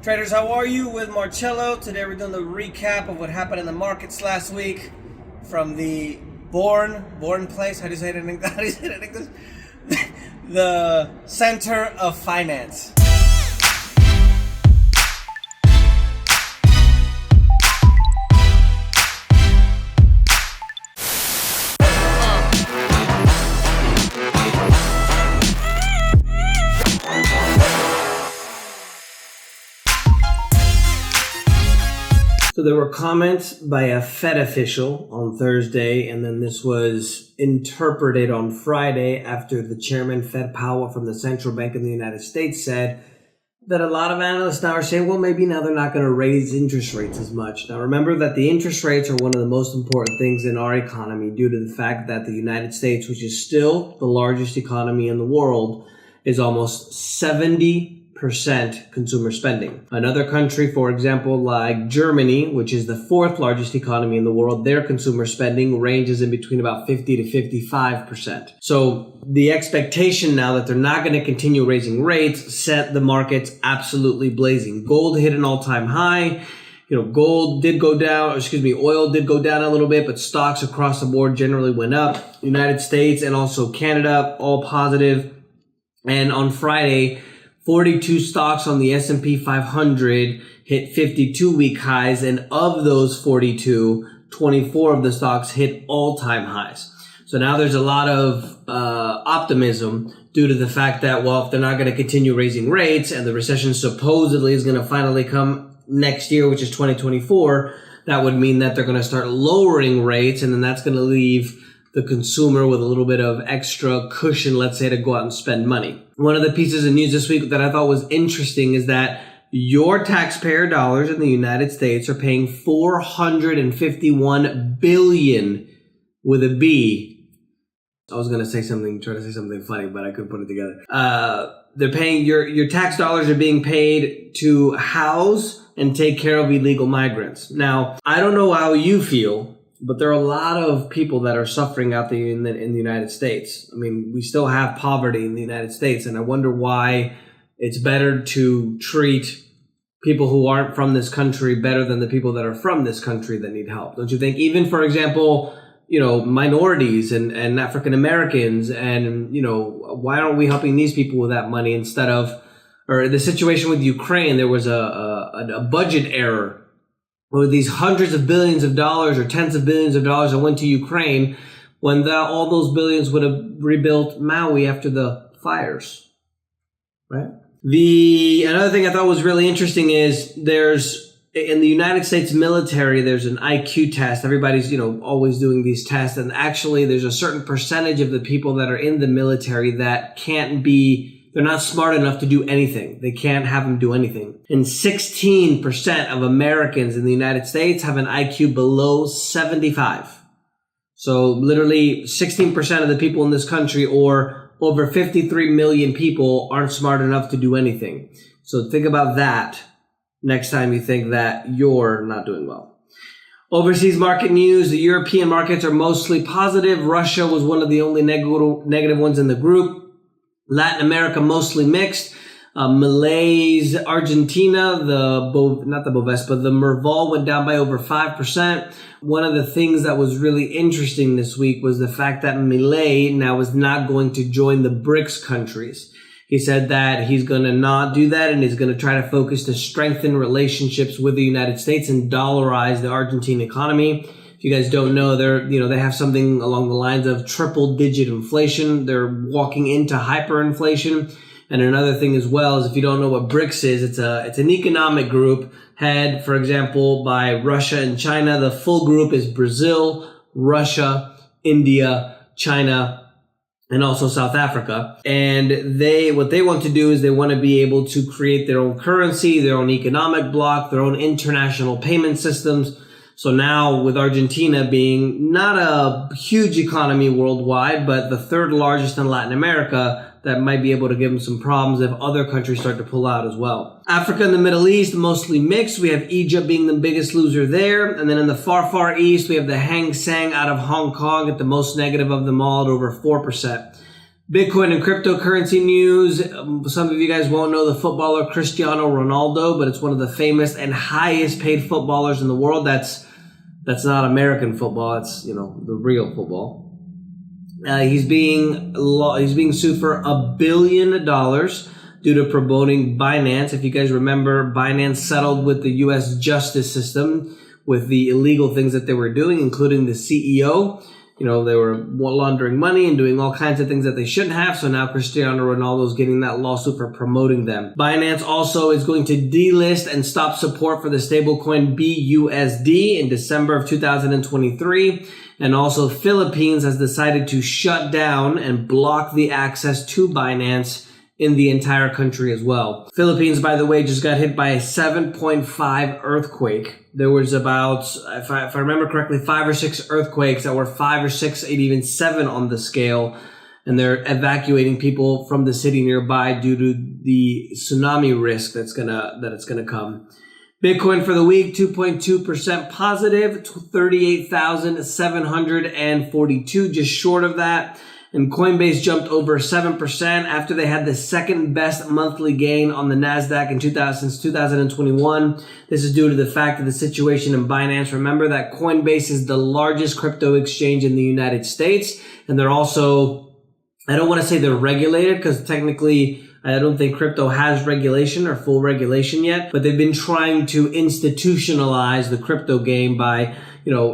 Traders, how are you? With Marcello. Today we're doing the recap of what happened in the markets last week from the born place. How do you say it in English? How do you say it in English? The center of finance. So there were comments by a Fed official on Thursday, and then this was interpreted on Friday after the chairman, Fed Powell from the Central Bank of the United States, said that a lot of analysts now are saying, well, maybe now they're not going to raise interest rates as much. Now, remember that the interest rates are one of the most important things in our economy due to the fact that the United States, which is still the largest economy in the world, is almost 70% consumer spending. Another country, for example, like Germany, which is the fourth largest economy in the world, their consumer spending ranges in between about 50 to 55%. So the expectation now that they're not going to continue raising rates set the markets absolutely blazing. Gold hit an all-time high. Oil did go down a little bit, but stocks across the board generally went up. United States and also Canada, all positive. And on Friday, 42 stocks on the S&P 500 hit 52-week highs, and of those 42, 24 of the stocks hit all-time highs. So now there's a lot of optimism due to the fact that, well, if they're not going to continue raising rates and the recession supposedly is going to finally come next year, which is 2024, that would mean that they're going to start lowering rates, and then that's going to leave the consumer with a little bit of extra cushion, let's say, to go out and spend money. One of the pieces of news this week that I thought was interesting is that your taxpayer dollars in the United States are paying $451 billion with a B. I was going to try to say something funny, but I couldn't put it together. They're paying, your tax dollars are being paid to house and take care of illegal migrants. Now, I don't know how you feel, but there are a lot of people that are suffering out there in the United States. I mean, we still have poverty in the United States, and I wonder why it's better to treat people who aren't from this country better than the people that are from this country that need help. Don't you think? Even, for example, minorities and African Americans, and, why aren't we helping these people with that money instead of, or the situation with Ukraine, there was a budget error with these hundreds of billions of dollars or tens of billions of dollars that went to Ukraine when all those billions would have rebuilt Maui after the fires, right? Another thing I thought was really interesting is in the United States military, there's an IQ test. Everybody's, always doing these tests. And actually, there's a certain percentage of the people that are in the military that they're not smart enough to do anything. They can't have them do anything. And 16% of Americans in the United States have an IQ below 75. So literally 16% of the people in this country, or over 53 million people, aren't smart enough to do anything. So think about that next time you think that you're not doing well. Overseas market news. The European markets are mostly positive. Russia was one of the only negative ones in the group. Latin America mostly mixed. Malays, Argentina, the Merval went down by over 5%. One of the things that was really interesting this week was the fact that Milei now is not going to join the BRICS countries. He said that he's going to not do that, and he's going to try to focus to strengthen relationships with the United States and dollarize the Argentine economy. If you guys don't know, they have something along the lines of triple-digit inflation. They're walking into hyperinflation. And another thing as well is, if you don't know what BRICS is, it's an economic group head, for example, by Russia and China. The full group is Brazil, Russia, India, China, and also South Africa. And what they want to do is they want to be able to create their own currency, their own economic bloc, their own international payment systems. So now, with Argentina being not a huge economy worldwide, but the third largest in Latin America, that might be able to give them some problems if other countries start to pull out as well. Africa and the Middle East, mostly mixed. We have Egypt being the biggest loser there. And then in the far, far east, we have the Hang Seng out of Hong Kong at the most negative of them all at over 4%. Bitcoin and cryptocurrency news. Some of you guys won't know the footballer Cristiano Ronaldo, but it's one of the famous and highest paid footballers in the world. That's not American football. It's, the real football. He's being sued for $1 billion due to promoting Binance. If you guys remember, Binance settled with the U.S. justice system with the illegal things that they were doing, including the CEO. They were laundering money and doing all kinds of things that they shouldn't have. So now Cristiano Ronaldo is getting that lawsuit for promoting them. Binance also is going to delist and stop support for the stablecoin BUSD in December of 2023. And also Philippines has decided to shut down and block the access to Binance in the entire country as well. Philippines, by the way, just got hit by a 7.5 earthquake. There was about, if I remember correctly, 5 or 6 earthquakes that were 5 or 6 and even 7 on the scale. And they're evacuating people from the city nearby due to the tsunami risk that's gonna come. Bitcoin for the week, 2.2% positive, 38,742, just short of that. And Coinbase jumped over 7% after they had the second best monthly gain on the NASDAQ since 2021. This is due to the fact of the situation in Binance. Remember that Coinbase is the largest crypto exchange in the United States. And they're also, I don't want to say they're regulated because technically I don't think crypto has regulation or full regulation yet, but they've been trying to institutionalize the crypto game by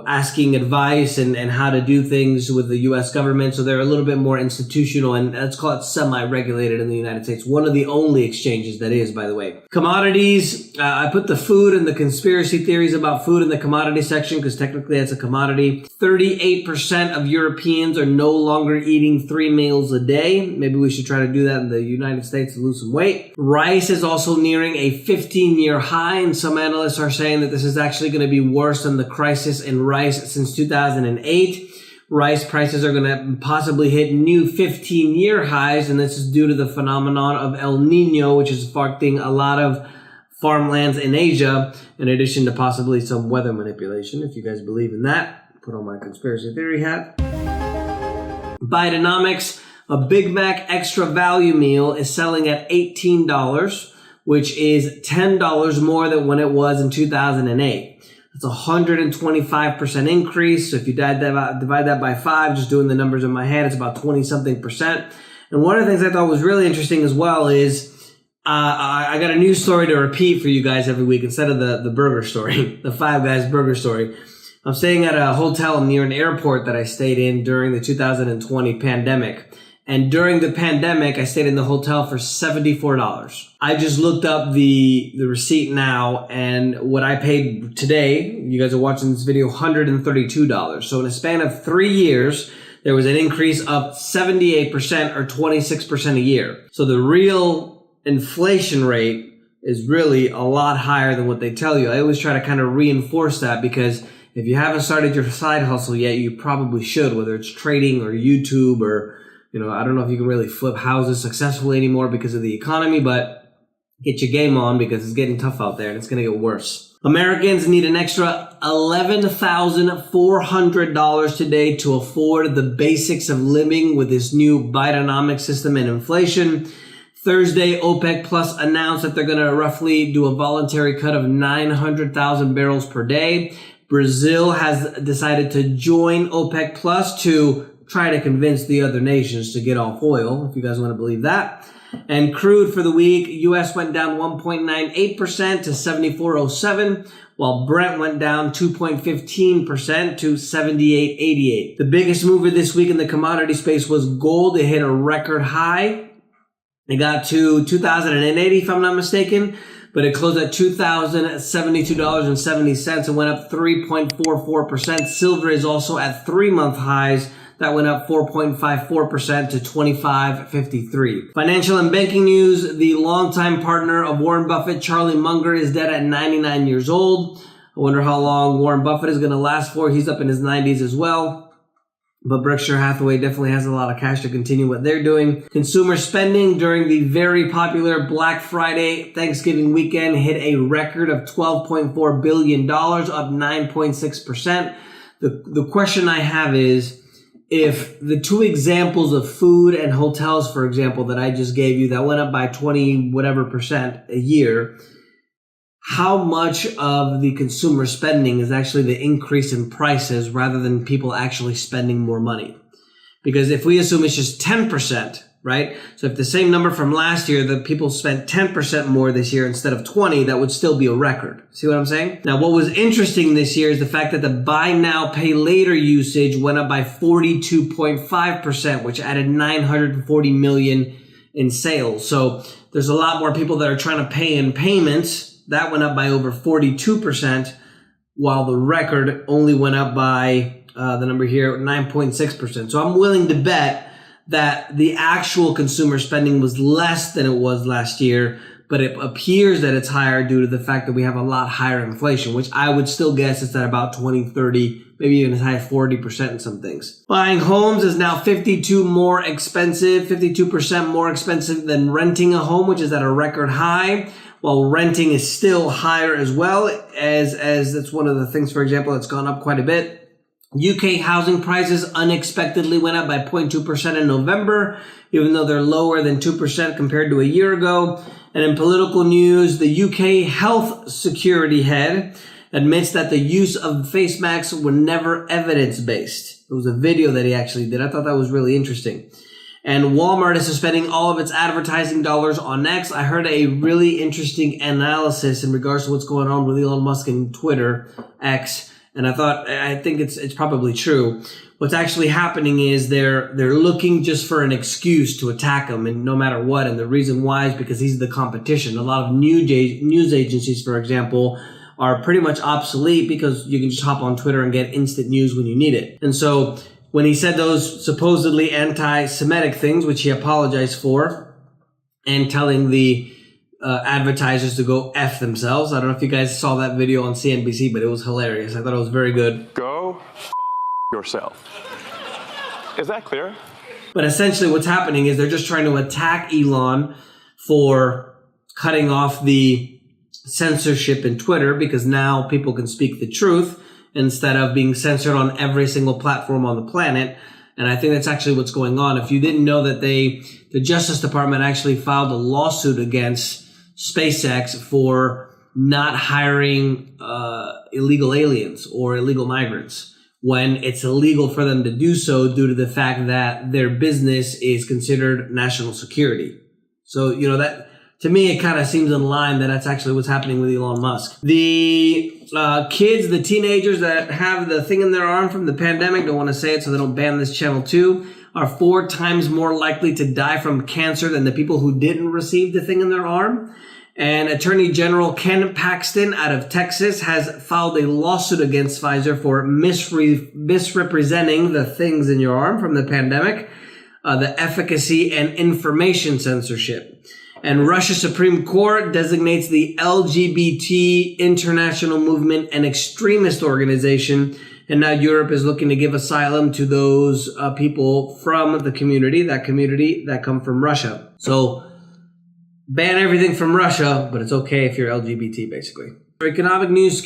asking advice and how to do things with the U.S. government. So they're a little bit more institutional, and let's call it semi-regulated in the United States. One of the only exchanges that is, by the way. Commodities, I put the food and the conspiracy theories about food in the commodity section because technically that's a commodity. 38% of Europeans are no longer eating 3 meals a day. Maybe we should try to do that in the United States to lose some weight. Rice is also nearing a 15-year high, and some analysts are saying that this is actually going to be worse than the crisis in rice since 2008. Rice prices are going to possibly hit new 15-year highs, and this is due to the phenomenon of El Nino, which is affecting a lot of farmlands in Asia, in addition to possibly some weather manipulation. If you guys believe in that, put on my conspiracy theory hat. Bidenomics, a Big Mac extra value meal is selling at $18, which is $10 more than when it was in 2008. It's a 125% increase. So if you divide that by 5, just doing the numbers in my head, it's about 20-something%. And one of the things I thought was really interesting as well is I got a new story to repeat for you guys every week instead of the burger story, the Five Guys burger story. I'm staying at a hotel near an airport that I stayed in during the 2020 pandemic. And during the pandemic, I stayed in the hotel for $74. I just looked up the receipt now, and what I paid today, you guys are watching this video, $132. So in a span of 3 years, there was an increase of 78% or 26% a year. So the real inflation rate is really a lot higher than what they tell you. I always try to kind of reinforce that because if you haven't started your side hustle yet, you probably should, whether it's trading or YouTube or I don't know if you can really flip houses successfully anymore because of the economy, but get your game on because it's getting tough out there and it's going to get worse. Americans need an extra $11,400 today to afford the basics of living with this new Bidenomics system and inflation. Thursday, OPEC Plus announced that they're going to roughly do a voluntary cut of 900,000 barrels per day. Brazil has decided to join OPEC Plus to try to convince the other nations to get off oil, if you guys want to believe that. And crude for the week, U.S. went down 1.98% to 74.07, while Brent went down 2.15% to 78.88. The biggest mover this week in the commodity space was gold. It hit a record high. It got to 2,080, if I'm not mistaken, but it closed at $2,072.70 and went up 3.44%. Silver is also at 3-month highs. That went up 4.54% to $25.53. Financial and banking news. The longtime partner of Warren Buffett, Charlie Munger, is dead at 99 years old. I wonder how long Warren Buffett is going to last for. He's up in his 90s as well. But Berkshire Hathaway definitely has a lot of cash to continue what they're doing. Consumer spending during the very popular Black Friday Thanksgiving weekend hit a record of $12.4 billion, up 9.6%. The question I have is if the two examples of food and hotels, for example, that I just gave you, that went up by 20 whatever percent a year, how much of the consumer spending is actually the increase in prices rather than people actually spending more money? Because if we assume it's just 10%, right? So if the same number from last year, the people spent 10% more this year instead of 20, that would still be a record. See what I'm saying? Now, what was interesting this year is the fact that the buy now, pay later usage went up by 42.5%, which added 940 million in sales. So there's a lot more people that are trying to pay in payments. That went up by over 42%, while the record only went up by the number here, 9.6%. So I'm willing to bet that the actual consumer spending was less than it was last year, but it appears that it's higher due to the fact that we have a lot higher inflation, which I would still guess it's at about 20, 30, maybe even as high as 40% in some things. Buying homes is now 52% more expensive than renting a home, which is at a record high, while renting is still higher as well, as that's one of the things, for example, that's gone up quite a bit. UK housing prices unexpectedly went up by 0.2% in November, even though they're lower than 2% compared to a year ago. And in political news, the UK health security head admits that the use of face masks were never evidence-based. It was a video that he actually did. I thought that was really interesting. And Walmart is suspending all of its advertising dollars on X. I heard a really interesting analysis in regards to what's going on with Elon Musk and Twitter, X. And I think it's probably true. What's actually happening is they're looking just for an excuse to attack him, and no matter what. And the reason why is because he's the competition. A lot of news agencies, for example, are pretty much obsolete because you can just hop on Twitter and get instant news when you need it. And so when he said those supposedly anti-Semitic things, which he apologized for, and telling the advertisers to go F themselves. I don't know if you guys saw that video on CNBC, but it was hilarious. I thought it was very good. Go yourself. Is that clear? But essentially what's happening is they're just trying to attack Elon for cutting off the censorship in Twitter, because now people can speak the truth instead of being censored on every single platform on the planet. And I think that's actually what's going on. If you didn't know that the Justice Department actually filed a lawsuit against SpaceX for not hiring illegal aliens or illegal migrants, when it's illegal for them to do so due to the fact that their business is considered national security. So, that to me, it kind of seems in line that that's actually what's happening with Elon Musk. The kids, the teenagers that have the thing in their arm from the pandemic, don't want to say it so they don't ban this channel too, are 4 times more likely to die from cancer than the people who didn't receive the thing in their arm. And Attorney General Ken Paxton out of Texas has filed a lawsuit against Pfizer for misrepresenting the things in your arm from the pandemic, the efficacy and information censorship. And Russia's Supreme Court designates the LGBT international movement an extremist organization. And now Europe is looking to give asylum to those people from the community that come from Russia. So ban everything from Russia, but it's okay if you're LGBT, basically. For economic news,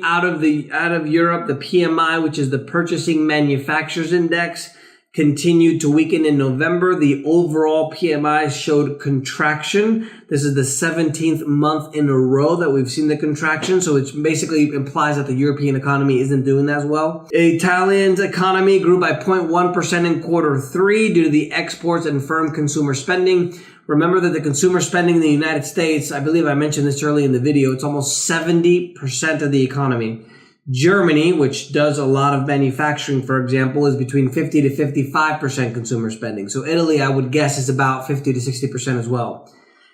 out of Europe, the PMI, which is the Purchasing Manufacturers Index, continued to weaken in November. The overall PMI showed contraction. This is the 17th month in a row that we've seen the contraction. So it basically implies that the European economy isn't doing as well. Italian's economy grew by 0.1% in Q3 due to the exports and firm consumer spending. Remember that the consumer spending in the United States, I believe I mentioned this early in the video, it's almost 70% of the economy. Germany, which does a lot of manufacturing, for example, is between 50 to 55% consumer spending. So Italy, I would guess, is about 50 to 60% as well.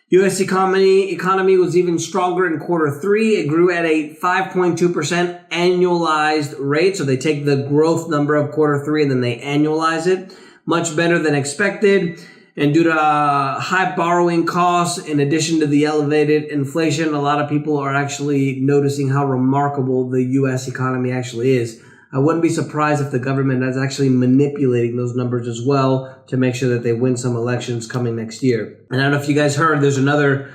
U.S. economy was even stronger in Q3. It grew at a 5.2% annualized rate. So they take the growth number of Q3 and then they annualize it. Much better than expected. And due to high borrowing costs, in addition to the elevated inflation, a lot of people are actually noticing how remarkable the U.S. economy actually is. I wouldn't be surprised if the government is actually manipulating those numbers as well to make sure that they win some elections coming next year. And I don't know if you guys heard, there's another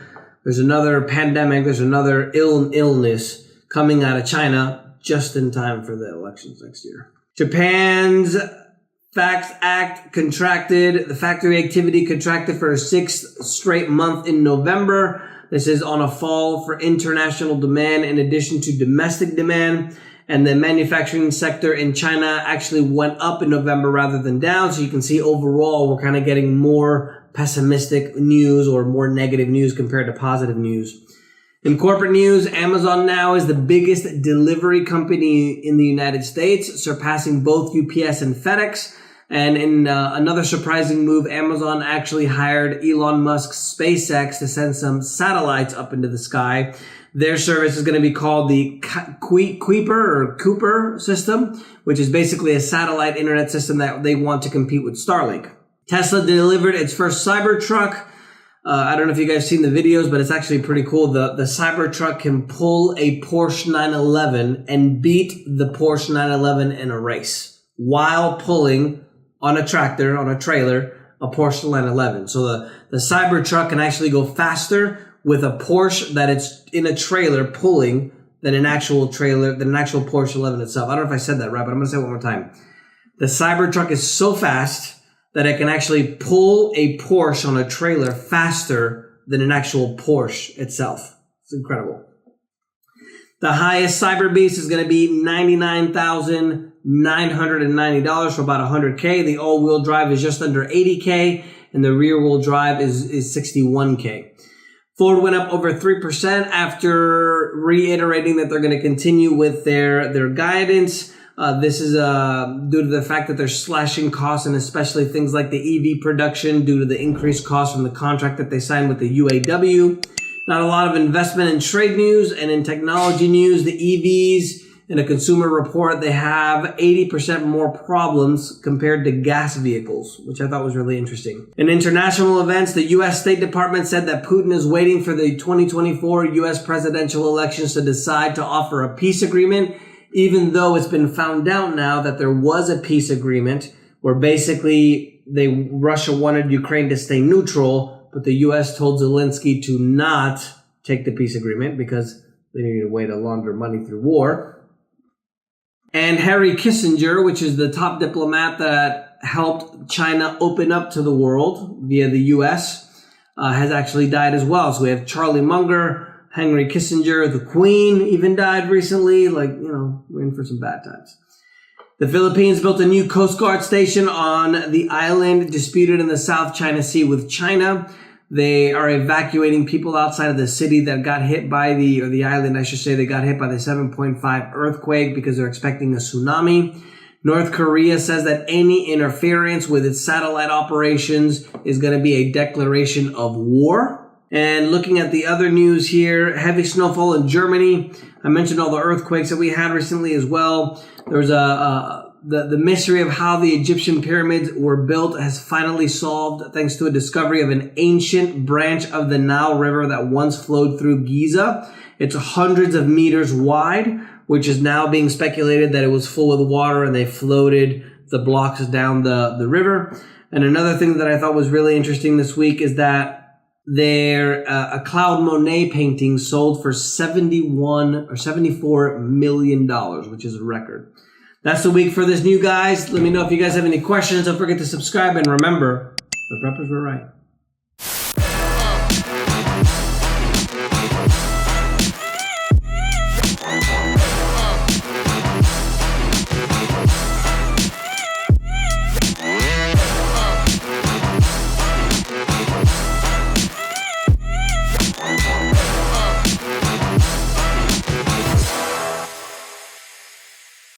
pandemic, there's another illness coming out of China just in time for the elections next year. Japan's Facts Act contracted. The factory activity contracted for a 6th straight month in November. This is on a fall for international demand in addition to domestic demand. And the manufacturing sector in China actually went up in November rather than down. So you can see overall, we're kind of getting more pessimistic news or more negative news compared to positive news. In corporate news, Amazon now is the biggest delivery company in the United States, surpassing both UPS and FedEx. And in another surprising move, Amazon actually hired Elon Musk's SpaceX to send some satellites up into the sky. Their service is going to be called the Cooper system, which is basically a satellite internet system that they want to compete with Starlink. Tesla delivered its first Cybertruck. I don't know if you guys have seen the videos, but it's actually pretty cool. The Cybertruck can pull a Porsche 911 and beat the Porsche 911 in a race while pulling on a tractor, on a trailer, a Porsche 911. So the Cybertruck can actually go faster with a Porsche that it's in a trailer pulling than an actual Porsche 11 itself. I don't know if I said that right, but I'm going to say it one more time. The Cybertruck is so fast that it can actually pull a Porsche on a trailer faster than an actual Porsche itself. It's incredible. The highest Cyber Beast is going to be $99,990 for about $100K. The all-wheel drive is just under $80K, and the rear-wheel drive is $61K. Ford went up over 3% after reiterating that they're going to continue with their guidance. This is due to the fact that they're slashing costs, and especially things like the EV production due to the increased costs from the contract that they signed with the UAW. Not a lot of investment in trade news, and in technology news, the EVs, in a consumer report, they have 80% more problems compared to gas vehicles, which I thought was really interesting. In international events, the U.S. State Department said that Putin is waiting for the 2024 U.S. presidential elections to decide to offer a peace agreement, even though it's been found out now that there was a peace agreement where basically Russia wanted Ukraine to stay neutral, but the U.S. told Zelensky to not take the peace agreement because they needed a way to launder money through war. And Henry Kissinger, which is the top diplomat that helped China open up to the world via the U.S., has actually died as well. So we have Charlie Munger, Henry Kissinger, the Queen even died recently. We're in for some bad times. The Philippines built a new Coast Guard station on the island disputed in the South China Sea with China. They are evacuating people outside of the city that got hit by the island, I should say, they got hit by the 7.5 earthquake because they're expecting a tsunami. North Korea says that any interference with its satellite operations is going to be a declaration of war. And looking at the other news here, heavy snowfall in Germany. I mentioned all the earthquakes that we had recently as well. There's the mystery of how the Egyptian pyramids were built has finally solved thanks to a discovery of an ancient branch of the Nile River that once flowed through Giza. It's hundreds of meters wide, which is now being speculated that it was full of water and they floated the blocks down the river. And another thing that I thought was really interesting this week is that a Claude Monet painting sold for $71 or $74 million, which is a record. That's the week for this new, guys. Let me know if you guys have any questions. Don't forget to subscribe, and remember, the preppers were right.